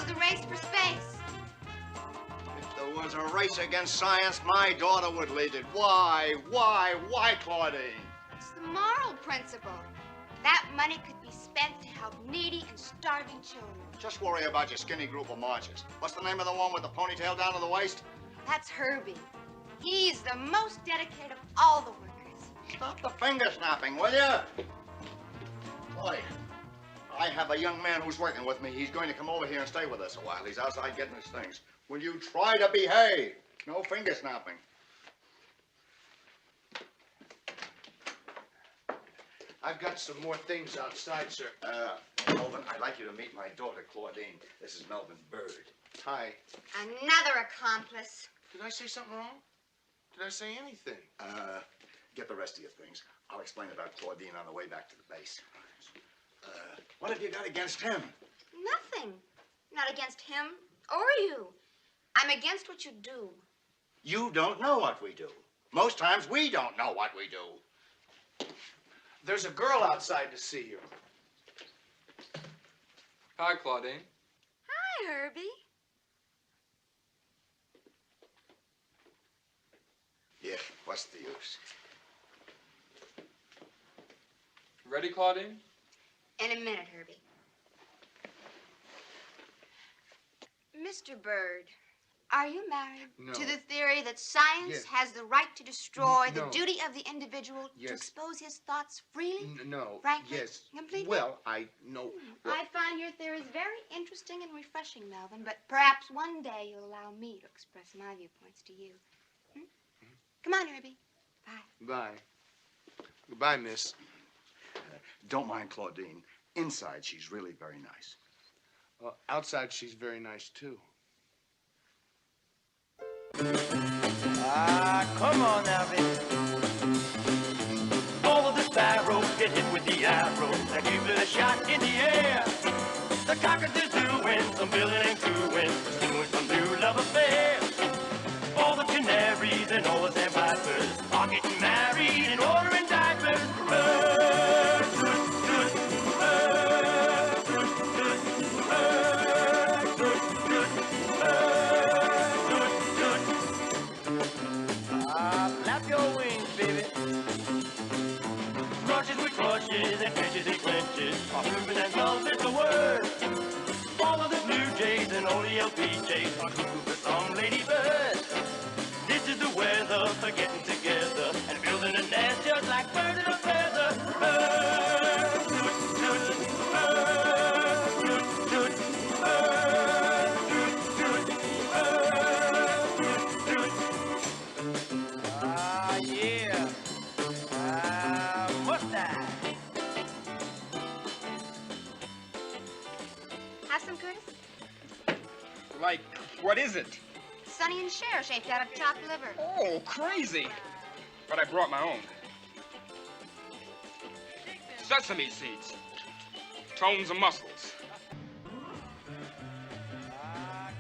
was a race for space. If there was a race against science, my daughter would lead it. Why, Claudine? It's the moral principle. That money could be spent to help needy and starving children. Just worry about your skinny group of marchers. What's the name of the one with the ponytail down to the waist? That's Herbie. He's the most dedicated of all the workers. Stop the finger snapping, will you? Boy, I have a young man who's working with me. He's going to come over here and stay with us a while. He's outside getting his things. Will you try to behave? No finger snapping. I've got some more things outside, sir. Melvin, I'd like you to meet my daughter, Claudine. This is Melvin Bird. Hi. Another accomplice. Did I say something wrong? Did I say anything? Get the rest of your things. I'll explain about Claudine on the way back to the base. What have you got against him? Nothing. Not against him or you. I'm against what you do. You don't know what we do. Most times we don't know what we do. There's a girl outside to see you. Hi, Claudine. Hi, Herbie. Yeah, what's the use? Ready, Claudine? In a minute, Herbie. Mr. Bird, are you married No. to the theory that science Yes. has the right to destroy the No. duty of the individual Yes. to expose his thoughts freely? No. Frankly? Yes. Completely? Well, I know. Well, I find your theories very interesting and refreshing, Melvin, but perhaps one day you'll allow me to express my viewpoints to you. Come on, Herbie. Bye. Bye. Goodbye, miss. Don't mind Claudine. Inside, she's really very nice. Outside, she's very nice, too. Come on now, baby. All of the sparrows get hit with the arrow that give it a shot in the air. The cockatoos doing some building and cooing, doing some new love affair. All the canaries and all the sandpipers are getting married and ordering diapers. Flap your wings, baby. Rushes with crushes and pinches and clinches are moving and melting the word. All of the blue jays and all the LPJs are cuckoo for some ladybird. This is the weather for getting together and building a nest just like birds in a feather. Yeah. Mustache. Have some, Curtis? Like, what is it? Sonny and Cher shaped out of chopped liver. Oh, crazy. But I brought my own. Sesame seeds. Tones and muscles.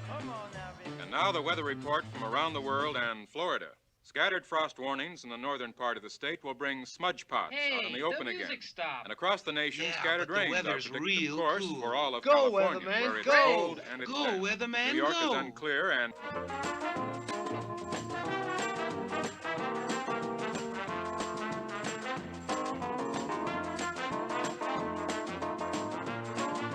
Come on now, baby. And now the weather report from around the world and Florida. Scattered frost warnings in the northern part of the state will bring smudge spots out in the open again. Stopped. And across the nation, scattered but the rains are weather's predicted, of real course, cool. for all of Go, California, weatherman, where it's go. cold and it's Go, damp. weatherman, New York go. is unclear and...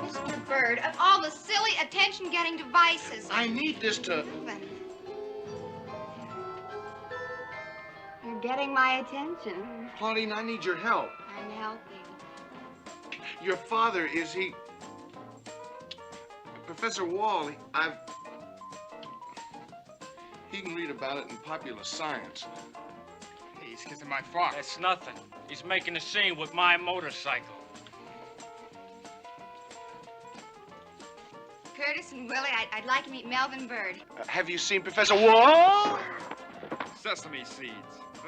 Mr. Bird, of all the silly attention-getting devices. I need this to... You're getting my attention. Claudine, I need your help. I'm helping. Your father, is he... Professor Wall, he can read about it in popular science. He's kissing my fox. That's nothing. He's making a scene with my motorcycle. Curtis and Willie, I'd like to meet Melvin Bird. Have you seen Professor Wall? Sesame seeds.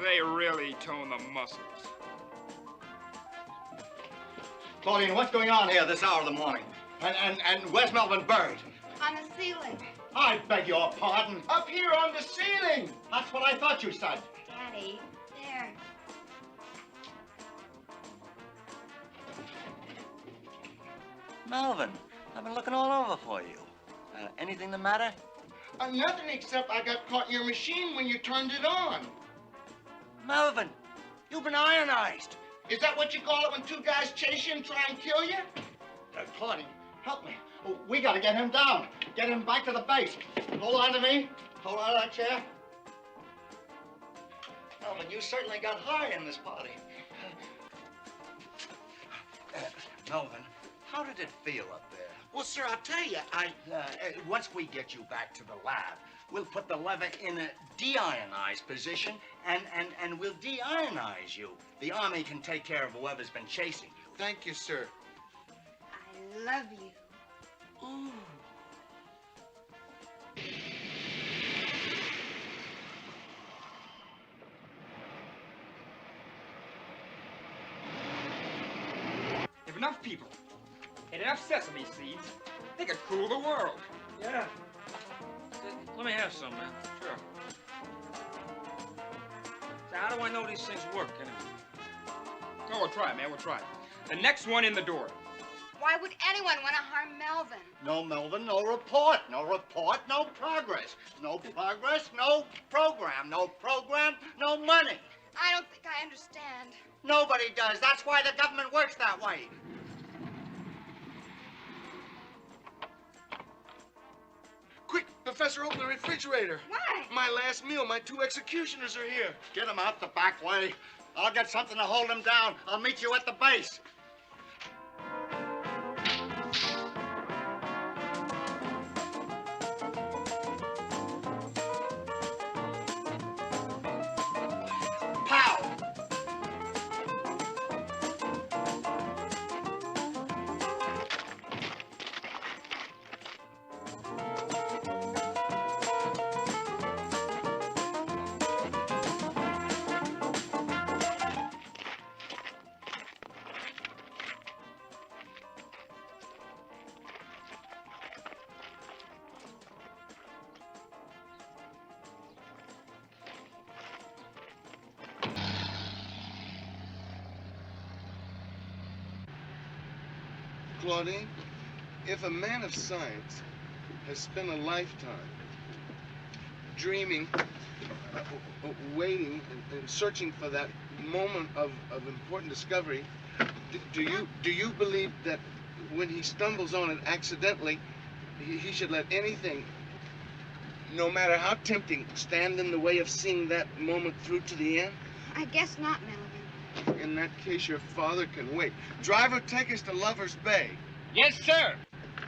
They really tone the muscles. Claudine, what's going on here this hour of the morning? And where's Melvin Bird? On the ceiling. I beg your pardon. Up here on the ceiling. That's what I thought you said. Daddy, there. Melvin, I've been looking all over for you. Anything the matter? Nothing except I got caught in your machine when you turned it on. Melvin, you've been ionized. Is that what you call it when two guys chase you and try and kill you? Claudine, help me. We gotta get him down. Get him back to the base. Hold on to me. Hold on to that chair. Melvin, you certainly got high in this party. Melvin, how did it feel up there? Well, sir, I'll tell you, Once we get you back to the lab, we'll put the lever in a deionized position and we'll deionize you. The Army can take care of whoever's been chasing you. Thank you, sir. I love you. Ooh. If enough people had enough sesame seeds, they could cool the world. Yeah. Let me have some, man. Sure. So how do I know these things work, anyway? Oh, we'll try it, man. We'll try it. The next one in the door. Why would anyone want to harm Melvin? No Melvin, no report. No report, no progress. No progress, no program. No program, no money. I don't think I understand. Nobody does. That's why the government works that way. Quick, Professor, open the refrigerator. Why? My last meal, my 2 executioners are here. Get him out the back way. I'll get something to hold him down. I'll meet you at the base. Pow! Claudine, if a man of science has spent a lifetime dreaming, waiting, and searching for that moment of important discovery, do you believe that when he stumbles on it accidentally, he should let anything, no matter how tempting, stand in the way of seeing that moment through to the end? I guess not, Melvin. In that case, your father can wait. Driver, take us to Lover's Bay. Yes, sir.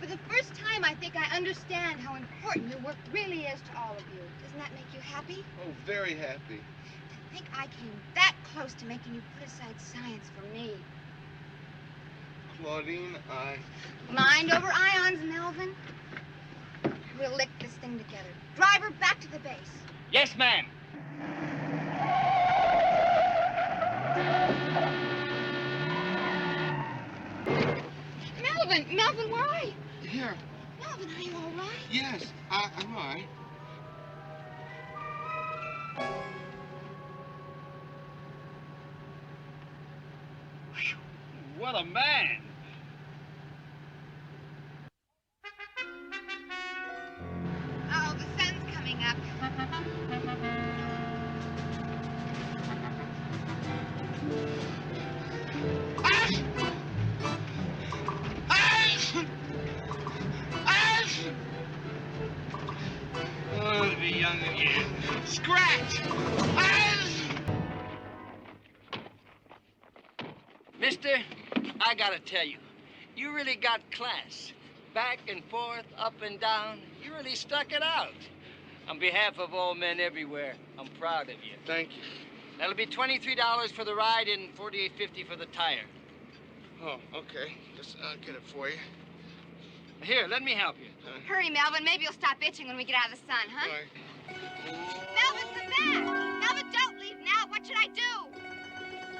For the first time, I think I understand how important your work really is to all of you. Doesn't that make you happy? Oh, very happy. To think I came that close to making you put aside science for me. Claudine, Mind over ions, Melvin. We'll lick this thing together. Driver, back to the base. Yes, ma'am. Melvin, where are you? Here. Melvin, are you all right? Yes, I'm all right. What a man. Oh, the sun's coming up. Oh, to be young again. Scratch! Mister, I gotta tell you, you really got class. Back and forth, up and down, you really stuck it out. On behalf of all men everywhere, I'm proud of you. Thank you. That'll be $23 for the ride and $48.50 for the tire. Oh, okay. I'll get it for you. Here, let me help you. Hurry, Melvin. Maybe you'll stop itching when we get out of the sun, huh? All right. Melvin, come back! Melvin, don't leave now. What should I do?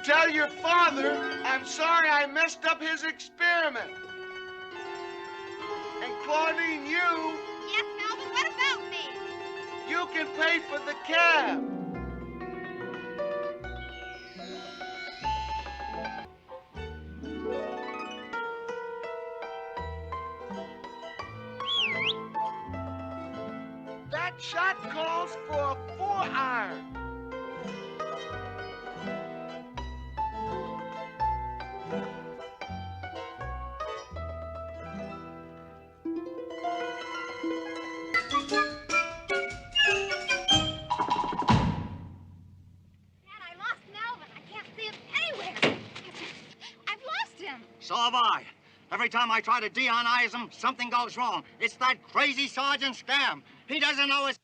Tell your father I'm sorry I messed up his experiment. And Claudine, you... Yes, Melvin, what about me? You can pay for the cab. Shot calls for a 4-iron. So have I. Every time I try to de-ionize him, something goes wrong. It's that crazy Sergeant Scam. He doesn't know his...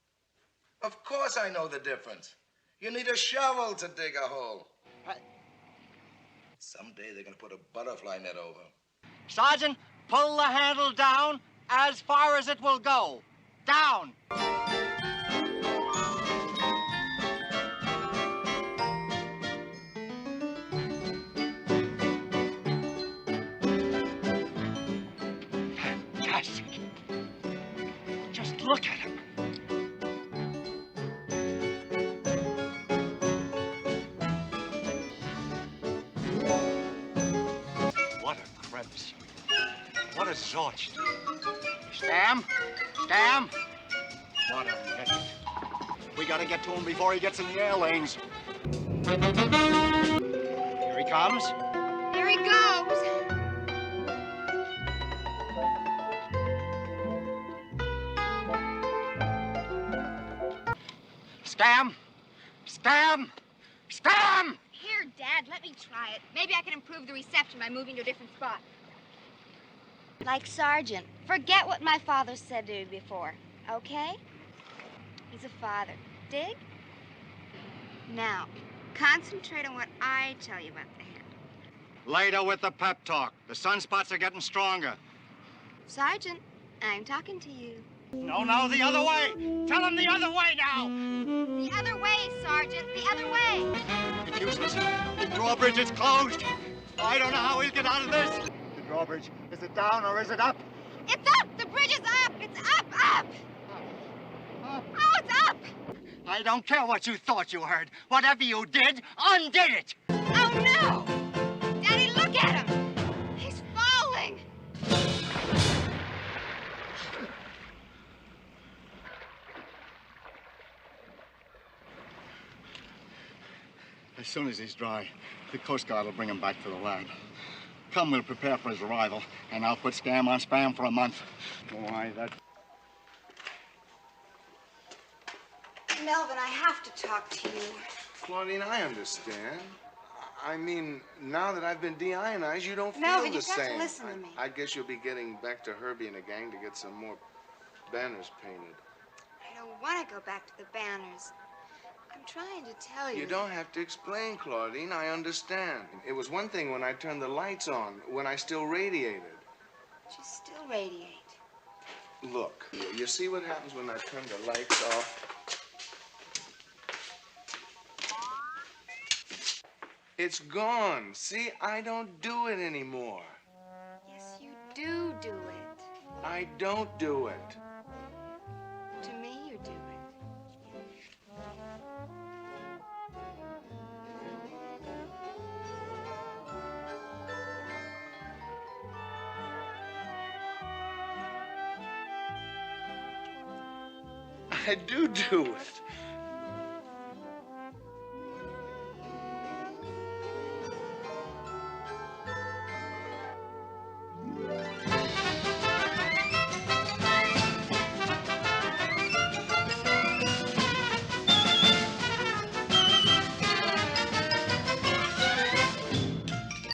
Of course I know the difference. You need a shovel to dig a hole. Someday they're gonna put a butterfly net over. Sergeant, pull the handle down as far as it will go. Down. Fantastic. Just look at him. What a crevice. What a zorch. Scam! Scam! What a idiot. We gotta get to him before he gets in the air lanes. Here he comes. Here he goes. Scam! Scam! Scam! Here, Dad, let me try it. Maybe I can improve the reception by moving to a different spot. Like Sergeant. Forget what my father said to me before, okay? He's a father. Dig? Now, concentrate on what I tell you about the hand. Later with the pep talk. The sunspots are getting stronger. Sergeant, I'm talking to you. No, the other way. Tell him the other way now. The other way, Sergeant, the other way. It's useless. The drawbridge is closed. I don't know how he'll get out of this. The drawbridge, is it down or is it up? It's up! The bridge is up! It's up! Oh, it's up! I don't care what you thought you heard. Whatever you did, undid it. Oh, no! Daddy, look at him! He's falling! As soon as he's dry, the Coast Guard will bring him back to the lab. Come, we'll prepare for his arrival, and I'll put Scam on spam for a month. Why, that... Melvin, I have to talk to you. Claudine, I understand. I mean, now that I've been deionized, you don't feel Melvin, the you've got to same. listen to me. I guess you'll be getting back to Herbie and the gang to get some more banners painted. I don't want to go back to the banners. I'm trying to tell you. You don't have to explain, Claudine. I understand. It was one thing when I turned the lights on, when I still radiated. But you still radiate. Look, you see what happens when I turn the lights off? It's gone. See, I don't do it anymore. Yes, you do do it. I don't do it. To me, you do it. I do it.